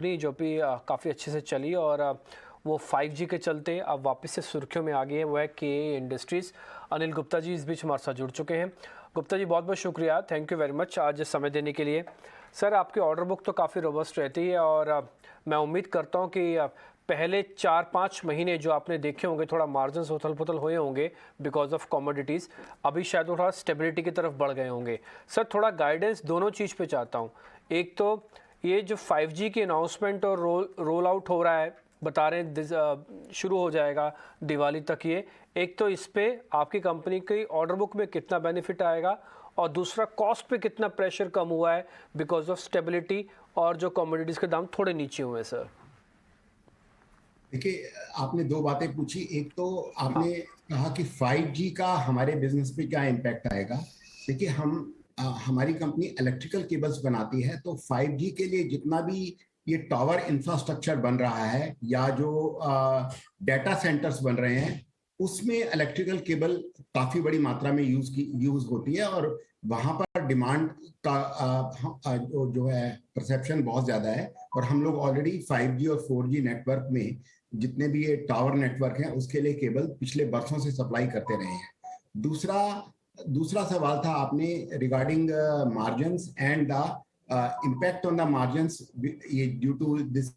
जो भी काफ़ी अच्छे से चली और वो 5G के चलते अब वापस से सुर्खियों में आ गई है, वो है के इंडस्ट्रीज़। अनिल गुप्ता जी इस बीच हमारे साथ जुड़ चुके हैं। गुप्ता जी बहुत बहुत शुक्रिया, थैंक यू वेरी मच आज समय देने के लिए। सर आपकी ऑर्डर बुक तो काफ़ी रोबस्ट रहती है और मैं उम्मीद करता हूँ कि पहले 4-5 महीने जो आपने देखे होंगे थोड़ा मार्जिन उथल पुथल हुए होंगे बिकॉज ऑफ कमोडिटीज़, अभी शायद वो थोड़ा स्टेबिलिटी की तरफ बढ़ गए होंगे। सर थोड़ा गाइडेंस दोनों चीज़ पे चाहता हूँ। एक तो ये जो 5G की अनाउंसमेंट और रोल आउट हो रहा है, बता रहे हैं शुरू हो जाएगा दिवाली तक ये, एक तो इस पे आपकी कंपनी की ऑर्डर बुक में कितना बेनिफिट आएगा और दूसरा कॉस्ट पे कितना प्रेशर कम हुआ है बिकॉज ऑफ स्टेबिलिटी और जो कमोडिटीज़ के दाम थोड़े नीचे हुए हैं सर। देखिए, आपने दो बातें पूछी। एक तो आपने कहा कि 5G का हमारे बिजनेस पे क्या इम्पैक्ट आएगा। देखिए, हमारी कंपनी इलेक्ट्रिकल केबल्स बनाती है, तो 5G के लिए जितना भी ये टावर इंफ्रास्ट्रक्चर बन रहा है या जो डेटा सेंटर्स बन रहे हैं, उसमें इलेक्ट्रिकल केबल काफी बड़ी मात्रा में यूज होती है और वहां पर डिमांड का जो है परसेप्शन बहुत ज्यादा है। और हम लोग ऑलरेडी 5G और 4G नेटवर्क में जितने भी ये टावर नेटवर्क हैं उसके लिए केबल पिछले बरसों से सप्लाई करते रहे हैं। दूसरा दूसरा सवाल था आपने regarding margins and the impact on the margins, ये due to this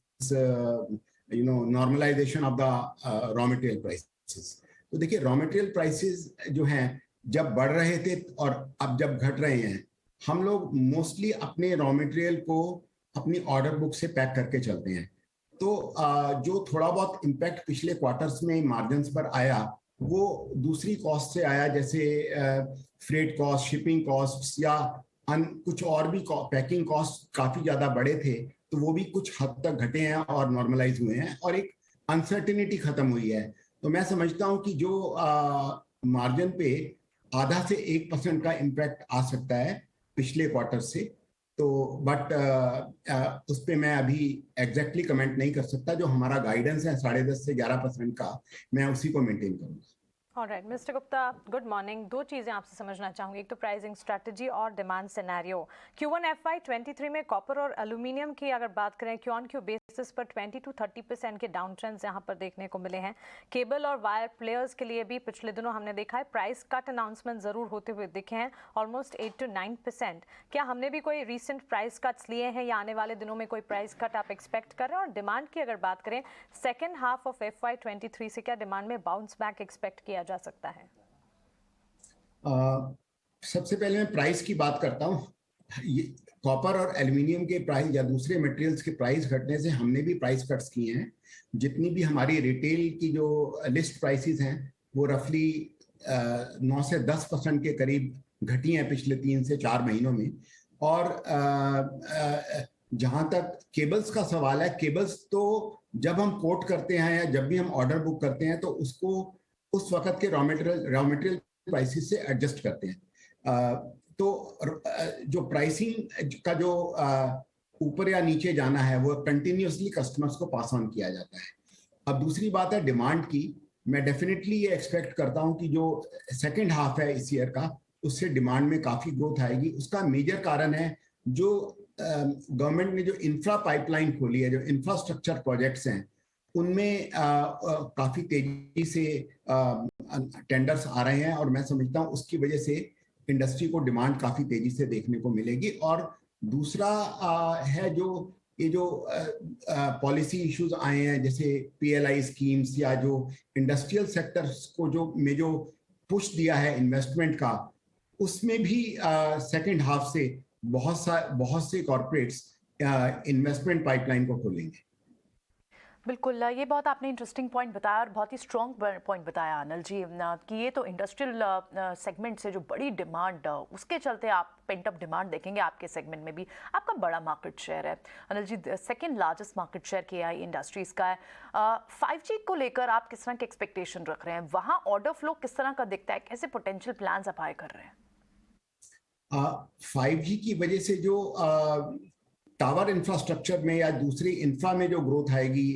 normalisation of the raw material prices. तो देखिए, रॉ मटेरियल प्राइसेस जो हैं जब बढ़ रहे थे और अब जब घट रहे हैं, हम लोग मोस्टली अपने रॉ मटेरियल को अपनी ऑर्डर बुक से पैक करके चलते हैं। तो जो थोड़ा बहुत इम्पैक्ट पिछले क्वार्टर्स में मार्जिन्स पर आया वो दूसरी कॉस्ट से आया, जैसे फ्रेट कॉस्ट, शिपिंग कॉस्ट या कुछ और भी पैकिंग कॉस्ट काफी ज्यादा बढ़े थे, तो वो भी कुछ हद तक घटे हैं और नॉर्मलाइज हुए हैं और एक अनसर्टिनिटी खत्म हुई है। तो मैं समझता हूं कि जो मार्जिन पे आधा से 1% का इम्पैक्ट आ सकता है पिछले क्वार्टर से, तो बट उस पर मैं अभी एग्जैक्टली कमेंट नहीं कर सकता। जो हमारा गाइडेंस है 10.5 से 11% का, मैं उसी को मेंटेन करूंगा। Alright mister Gupta, good morning. दो चीज़ें आपसे समझना चाहूँगी, एक तो प्राइसिंग स्ट्रैटेजी और डिमांड सिनेरियो। Q1 FY23 में कॉपर और एल्यूमिनियम की अगर बात करें, क्यू ऑन क्यू बेसिस पर 20 to 30% के डाउन ट्रेंड्स यहाँ पर देखने को मिले हैं। केबल और वायर प्लेयर्स के लिए भी पिछले दिनों हमने देखा है प्राइस कट अनाउंसमेंट ज़रूर होते हुए दिखे हैं, ऑलमोस्ट 8 to 9%। क्या हमने भी कोई रिसेंट प्राइस कट्स लिए हैं या आने वाले दिनों में कोई प्राइस कट आप एक्सपेक्ट कर रहे हैं? और डिमांड की अगर बात करें, सेकेंड हाफ ऑफ FY23 से क्या डिमांड में बाउंस बैक एक्सपेक्ट किया जा सकता है? सबसे पहले मैं प्राइस की बात करता हूँ। कॉपर और एल्युमिनियम के प्राइस या दूसरे मटेरियल्स के प्राइस घटने से हमने भी प्राइस कट्स किए हैं। जितनी भी हमारी रिटेल की जो लिस्ट प्राइसेस हैं वो रफली 9 से 10% के करीब घटी हैं पिछले 3 से 4 महीनों में। और जहां तक केबल्स का सवाल है, केबल्स तो जब हम कोट करते हैं या जब भी हम ऑर्डर बुक करते हैं तो उसको उस वक्त के रॉ मटेरियल प्राइसेस से एडजस्ट करते हैं। तो जो प्राइसिंग का जो ऊपर या नीचे जाना है वो कंटिन्यूसली कस्टमर्स को पास ऑन किया जाता है। अब दूसरी बात है डिमांड की। मैं डेफिनेटली ये एक्सपेक्ट करता हूं कि जो सेकेंड हाफ है इस ईयर का, उससे डिमांड में काफी ग्रोथ आएगी। उसका मेजर कारण है जो गवर्नमेंट ने जो इंफ्रा पाइपलाइन खोली है, जो इंफ्रास्ट्रक्चर प्रोजेक्ट्स हैं, उनमें काफी तेजी से टेंडर्स आ रहे हैं और मैं समझता हूं उसकी वजह से इंडस्ट्री को डिमांड काफी तेजी से देखने को मिलेगी। और दूसरा है जो ये जो पॉलिसी इश्यूज आए हैं, जैसे PLI स्कीम्स या जो इंडस्ट्रियल सेक्टर्स को जो पुश दिया है इन्वेस्टमेंट का, उसमें भी सेकंड हाफ से बहुत से कॉर्पोरेट्स इन्वेस्टमेंट पाइपलाइन को खोलेंगे। बिल्कुल, ये बहुत आपने इंटरेस्टिंग पॉइंट बताया और बहुत ही स्ट्रॉन्ग पॉइंट बताया अनिल जी कि ये तो इंडस्ट्रियल सेगमेंट से जो बड़ी डिमांड, उसके चलते आप पेंट अप डिमांड देखेंगे आपके सेगमेंट में भी। आपका बड़ा मार्केट शेयर है Anil ji, second largest market share KI industries का है। 5G को लेकर आप किस तरह के एक्सपेक्टेशन रख रहे हैं? वहाँ ऑर्डर फ्लो किस तरह का दिखता है? कैसे पोटेंशियल प्लान्स आप आए कर रहे हैं? 5G की वजह से जो टावर इंफ्रास्ट्रक्चर में या दूसरी इंफ्रा में जो ग्रोथ आएगी,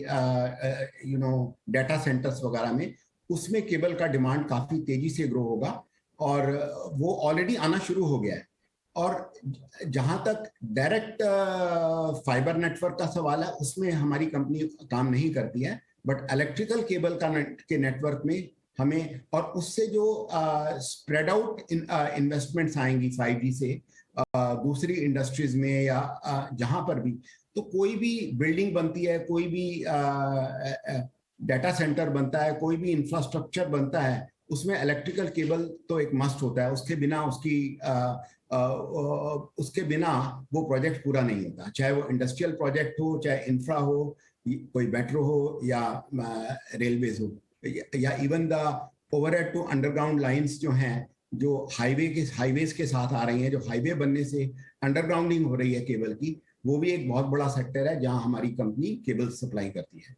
डेटा सेंटर्स वगैरह में, उसमें केबल का डिमांड काफी तेजी से ग्रो होगा और वो ऑलरेडी आना शुरू हो गया है। और जहां तक डायरेक्ट फाइबर नेटवर्क का सवाल है, उसमें हमारी कंपनी काम नहीं करती है, बट इलेक्ट्रिकल केबल के नेटवर्क में हमें, और उससे जो स्प्रेड आउट इन्वेस्टमेंट्स आएंगी 5G से दूसरी इंडस्ट्रीज में या जहां पर भी, तो कोई भी बिल्डिंग बनती है, कोई भी डाटा सेंटर बनता है, कोई भी इंफ्रास्ट्रक्चर बनता है, उसमें इलेक्ट्रिकल केबल तो एक मस्ट होता है। उसके बिना वो प्रोजेक्ट पूरा नहीं होता, चाहे वो इंडस्ट्रियल प्रोजेक्ट हो, चाहे इंफ्रा हो, कोई मेट्रो हो या रेलवेज हो, या even the overhead to underground lines जो हैं, जो हाईवेज के साथ आ रही हैं, जो हाईवे बनने से अंडरग्राउंडिंग हो रही है केबल की, वो भी एक बहुत बड़ा सेक्टर है जहां हमारी कंपनी केबल सप्लाई करती है।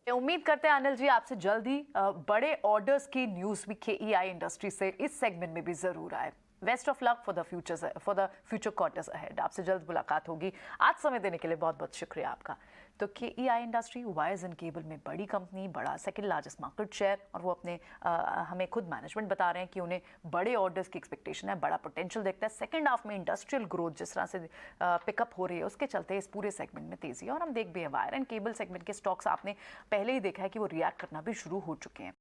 उम्मीद करते हैं अनिल जी आपसे जल्दी बड़े ऑर्डर्स की न्यूज़ भी KEI इंडस्ट्री से इस सेगमेंट में भी जरूर आए। Best of luck for the future quarters ahead. आपसे जल्द मुलाकात होगी। आज समय देने के लिए बहुत बहुत शुक्रिया आपका। तो KEI industry wires and cable में बड़ी कंपनी, बड़ा सेकंड लार्जेस्ट मार्केट शेयर, और वो अपने हमें खुद मैनेजमेंट बता रहे हैं कि उन्हें बड़े ऑर्डर्स की एक्सपेक्टेशन है, बड़ा पोटेंशियल देखता है। सेकंड हाफ में इंडस्ट्रियल ग्रोथ जिस तरह से पिकअप हो रही है, उसके चलते इस पूरे सेगमेंट में तेजी है। और हम देख भी हैं वायर एंड केबल सेगमेंट के स्टॉक्स आपने पहले ही देखा है कि वो रिएक्ट करना भी शुरू हो चुके हैं।